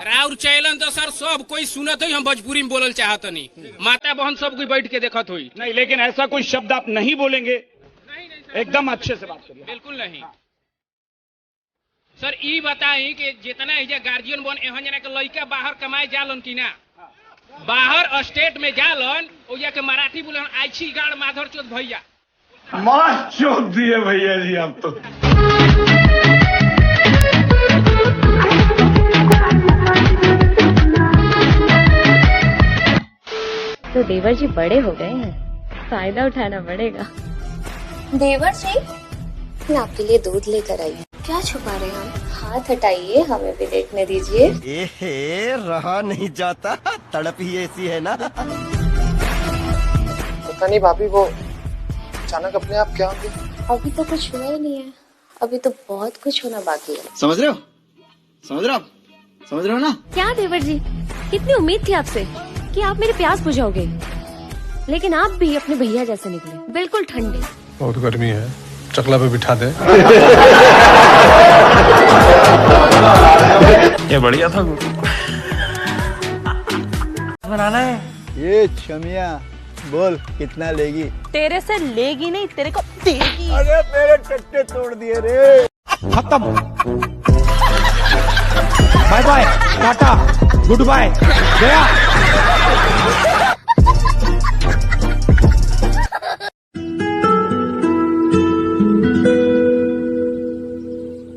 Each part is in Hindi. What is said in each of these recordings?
राउर चैलन तो सर सब कोई सुनत हुई, हम भोजपुरी में बोलल चाहत नहीं, माता बहन सब कोई बैठ के देखत हुई। नहीं, लेकिन ऐसा कोई शब्द आप नहीं बोलेंगे, एकदम अच्छे से बात करिए। बिल्कुल नहीं सर। ई बताई कि जितना एजा गार्जियन बन एहन जना के लड़का बाहर कमाए जालन कि ना, बाहर स्टेट में जालन, ओजा के मराठी बोलन आइछी गाड़ माधर चोद भैया, मार चोद दिए भैया जी आप तो। तो देवर जी बड़े हो गए हैं, फायदा उठाना पड़ेगा। देवर जी, मैं आपके लिए दूध लेकर आई हूँ। क्या छुपा रहे हैं हम? हाथ हटाइए, हमें भी देखने दीजिए। एहे, रहा नहीं जाता, तड़प ही ऐसी है ना। पता नहीं भाभी, वो अचानक अपने आप क्या हो गया? अभी तो कुछ हुआ ही नहीं है, अभी तो बहुत कुछ होना बाकी है। समझ रहे हो? समझ रहे हो? समझ रहे हो ना? क्या देवर जी, कितनी उम्मीद थी आपसे कि आप मेरी प्यास बुझाओगे, लेकिन आप भी अपने भैया जैसे निकले, बिल्कुल ठंडे। बहुत गर्मी है, चकला पे बिठा दे। ये बढ़िया था। बनाना है ये छमिया, बोल कितना लेगी? तेरे से लेगी नहीं, तेरे को देगी। अरे मेरे टट्टे तोड़ दिए रे। खत्म, bye bye, tata, good bye, गया।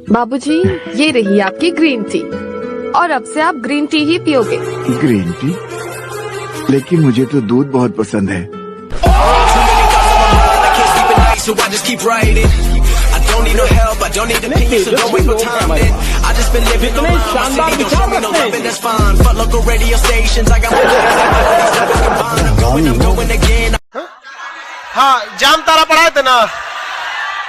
बाबूजी, ये रही आपकी ग्रीन टी, और अब से आप ग्रीन टी ही पियोगे। Green tea? लेकिन मुझे तो दूध बहुत पसंद है। हाँ, जाम तारा पढ़ाए थे ना,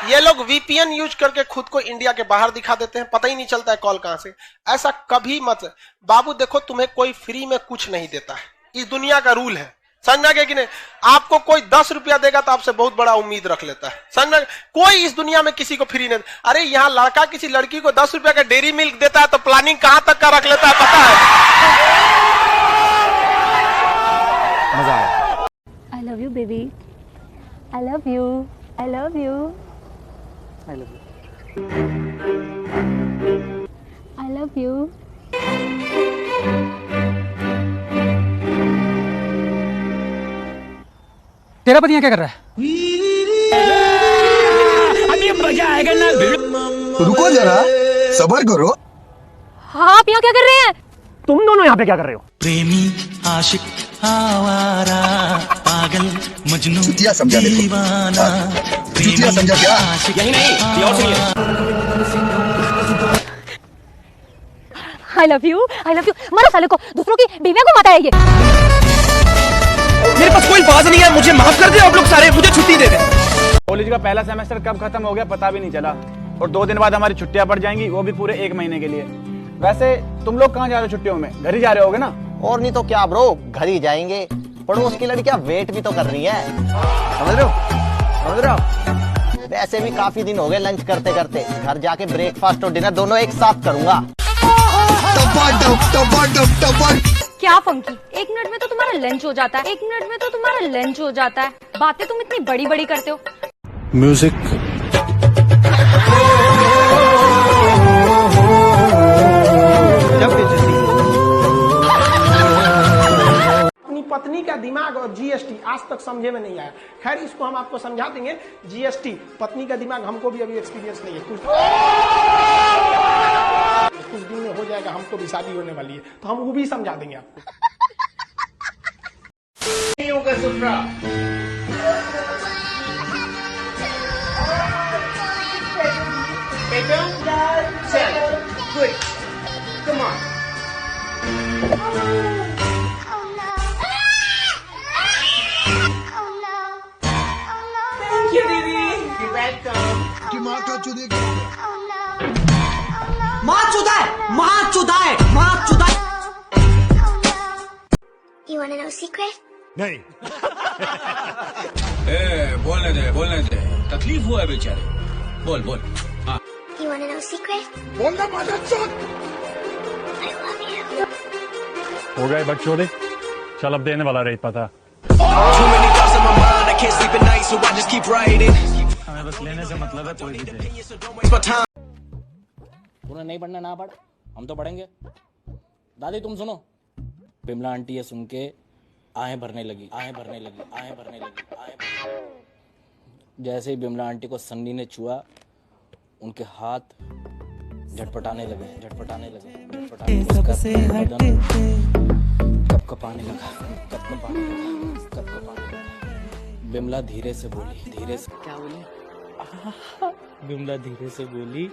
ये लोग वीपीएन यूज करके खुद को इंडिया के बाहर दिखा देते हैं, पता ही नहीं चलता है कॉल कहां से। ऐसा कभी मत। बाबू देखो, तुम्हें कोई फ्री में कुछ नहीं देता है, इस दुनिया का रूल है, समझ में आ गया कि नहीं? आपको कोई 10 रुपया देगा तो आपसे बहुत बड़ा उम्मीद रख लेता है, समझ में? कोई इस दुनिया में किसी को फ्री नहीं। अरे यहाँ लड़का किसी लड़की को 10 रुपया का डेयरी मिल्क देता है तो प्लानिंग कहां तक का रख लेता है, पता है? मजा आया। I love you baby, I love you, I love you, I love you. I love you. तेरा पति यहाँ क्या कर रहा है? अभी मजा आएगा ना। रुको जरा, सब्र करो। हाँ, आप यहाँ क्या कर रहे हैं? तुम दोनों यहाँ पे क्या कर रहे हो? प्रेमी, आशिक, आवारा, पागल, मजनू, चुतिया समझा दीवाना। चुतिया समझा क्या? यही नहीं, और सुनिए। I love you, I love you। मारो साले को, दूसरों की बीवियों को मत आइए। मेरे पास कोई बात नहीं है, मुझे माफ कर दे आप लोग सारे, मुझे छुट्टी दे दे। कॉलेज का पहला सेमेस्टर कब खत्म हो गया पता भी नहीं चला, और 2 दिन बाद हमारी छुट्टियां पड़ जाएंगी, वो भी पूरे 1 महीने के लिए। वैसे तुम लोग कहाँ जा रहे हो छुट्टियों में? घर ही जा रहे होगे ना? और नहीं तो क्या ब्रो, घर ही जाएंगे। पड़ोस की लड़कियां वेट भी तो कर रही हैं, समझ रहे हो? समझ रहे हो? वैसे भी काफी दिन हो गए लंच करते करते, घर जाके ब्रेकफास्ट और डिनर दोनों एक साथ करूंगा। क्या फंकी, 1 मिनट में तो तुम्हारा लंच हो जाता है, 1 मिनट में तो तुम्हारा लंच हो जाता है। बातें तुम इतनी बड़ी बड़ी करते हो। म्यूजिक। अपनी पत्नी का दिमाग और जीएसटी आज तक समझे में नहीं आया। खैर, इसको हम आपको समझा देंगे। जीएसटी, पत्नी का दिमाग हमको भी अभी एक्सपीरियंस नहीं है, कुछ दिन में हो जाएगा, हमको भी शादी होने वाली है, तो हम वो भी समझा देंगे आपको। नहीं होगा सुनना। Good. Come on. Thank you, Didi. You're welcome. माँ चुदा है, माँ चुदा है, माँ चुदा है। You wanna know a secret? नहीं। बोलने दे, तकलीफ हुआ है बेचारे। बोल बोल। हाँ। You wanna know a secret? बोलना मत। I love you. हो गए बकचोदी, चल अब देने वाला रही पता। हमें बस लेने से मतलब है, कोई भी दे। तूने नहीं पढ़ना ना पढ़, हम तो पढ़ेंगे। दादी तुम सुनो, बिमला आंटी ये सुन के आहें भरने लगी। जैसे ही बिमला आंटी को सन्नी ने छुआ, उनके हाथ झटपटाने लगे। कपकपाने लगा। बिमला धीरे से बोली। क्या बोली? बिमला धीरे से बोली,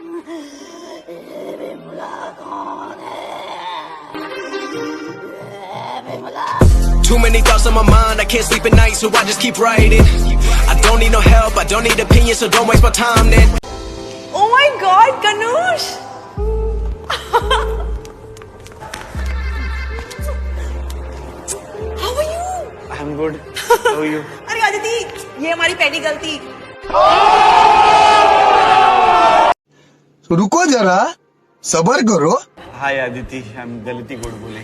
Too many thoughts on my mind, I can't sleep at night, so I just keep writing. I don't need no help, I don't need opinions, so don't waste my time then. Oh my God, Kanush! How are you? I'm good. How are you? अरे आदिति, ये हमारी पहली गलती। रुको जरा, सबर करो। हाय आदिति, हम गलती गुड बोले।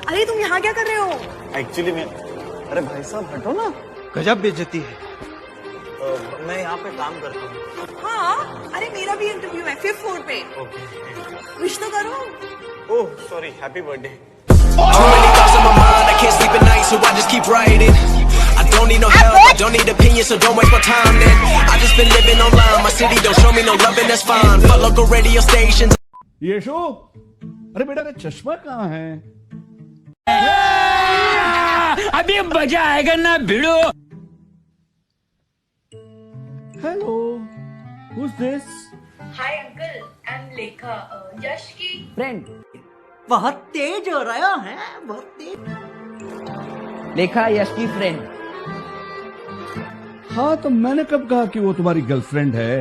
अरे तुम यहाँ क्या कर रहे हो? एक्चुअली मैं, अरे भाई साहब हटो ना, गजब बेइज्जती है। मैं यहाँ पे काम करता हूँ। हाँ, अरे मेरा भी इंटरव्यू है 5th फ्लोर पे। विश तो करो। Oh sorry, happy birthday. Too many thoughts on my mind, I can't sleep at night, so I just keep writing. I don't need no help, I don't need opinions, so don't waste my time then. I just been living online, my city don't show me no love and that's fine. Fuck local radio stations. यशो, अरे बेटा का चश्मा कहाँ है? अभी मजा आएगा ना भिड़ो। Hello, who's this? Hi uncle, I'm Lekha, यश की फ्रेंड बहुत तेज हो रहा है, बहुत तेज। लेखा यश की फ्रेंड। हाँ तो मैंने कब कहा कि वो तुम्हारी गर्लफ्रेंड है?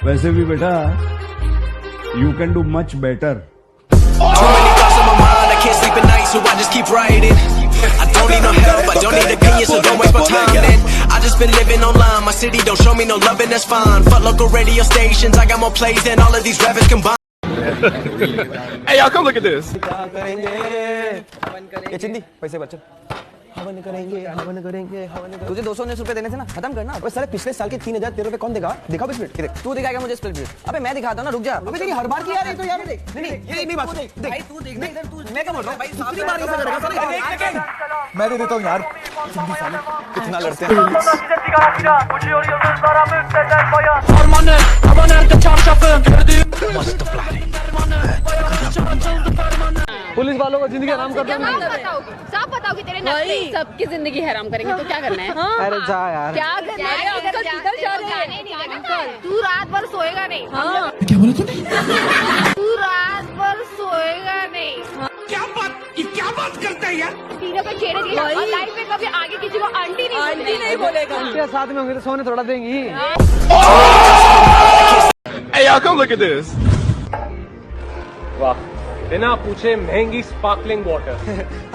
वैसे भी बेटा, you can do much better. Too many thoughts on my mind, I can't sleep at night, so I just keep writing. I don't need no help, I don't need opinions, so don't waste my time then. I just been living online, my city don't show me no love and that's fine. Fuck local radio stations, I got more plays than all of these rappers combined. Hey y'all, come look at this. ये चिंदी पैसे बच्चे हवन करेंगे। तुझे 219 रुपए देने थे ना, खत्म करना। अबे साले पिछले साल के 3013 रुपए कौन देगा? दिखा स्प्लिट। तू दिखाएगा मुझे स्प्लिट। अबे मैं दिखाता हूं ना, रुक जा। अबे तेरी हर बार की यार है तो यार देख। नहीं ये नहीं बात देख। भाई तू देख इधर, तू मैं क्या बोल रहा हूं भाई? दूसरी बार ऐसा करेगा साले। मैं दे देता हूँ यार, सिंधी साले कितना लड़ते हैं। पुलिस वालों को जिंदगी हराम कर दो। सब बताओगे तेरे नखरे सबकी जिंदगी हराम करेंगे तो क्या करना है? अरे जा यार। क्या करना है? अंकल किधर जा रहे हैं? अंकल तू रात भर सोएगा नहीं। हाँ। क्या बोला तूने? तू रात भर सोएगा नहीं। क्या बात करता है यार? तीनों को चेहरे दिए और लाइफ में कभी आगे किसी को आंटी नहीं बोलेगा। उनके साथ में होंगे तो सोने थोड़ा देंगी। Hey y'all, come look at this. वाह, बिना पूछे महंगी स्पार्कलिंग वाटर।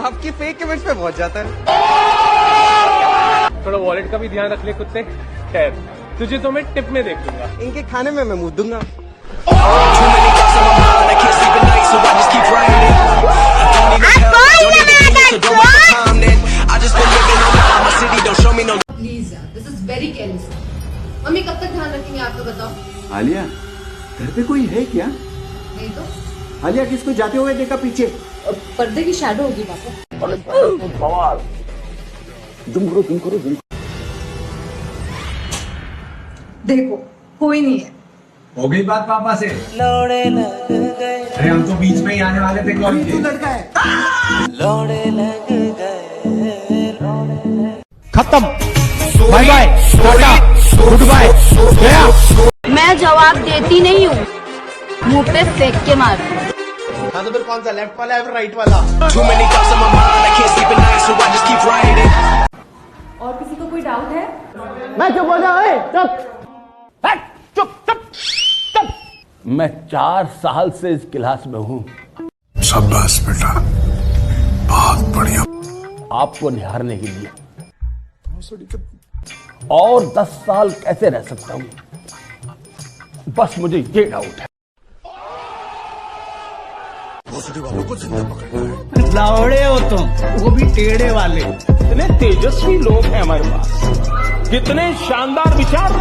आपकी फेक इमेज पे पहुंच जाता है। थोड़ा वॉलेट का भी ध्यान रख ले कुत्ते। खैर, तुझे तो मैं टिप में देख लूंगा। इनके खाने में मैं मुंह दूंगा। Please, this is very careless. Mummy कब तक ध्यान रखेंगे आपको बताओ? आलिया, घर पे कोई है क्या? नहीं तो आलिया किसको जाते हुए देखा पीछे? पर्दे की शैडो होगी पापा। तुम करो। देखो कोई नहीं है। हो गई बात पापा से। लौड़े लग गए। अरे हम तो बीच में ही आने वाले थे। कौन तू लड़का है? लौड़े लग गए। खत्म, bye bye, tata, good bye, गया। मैं जवाब देती नहीं हूँ, मुंह पे फेंक के मार। हाँ तो फिर कौन सा, लेफ्ट वाला या फिर राइट वाला? और किसी को कोई डाउट है? मैं चुप हो जाओ। चुप। मैं 4 साल से इस क्लास में हूँ। शाबाश बेटा, बहुत बढ़िया। आपको निहारने के लिए और 10 साल कैसे रह सकता हूँ, बस मुझे ये डाउट है। भोसड़ी वालों को जिंदा पकड़ना है। लावड़े हो तुम, वो भी टेढ़े वाले। इतने तेजस्वी लोग हैं हमारे पास, कितने शानदार विचार।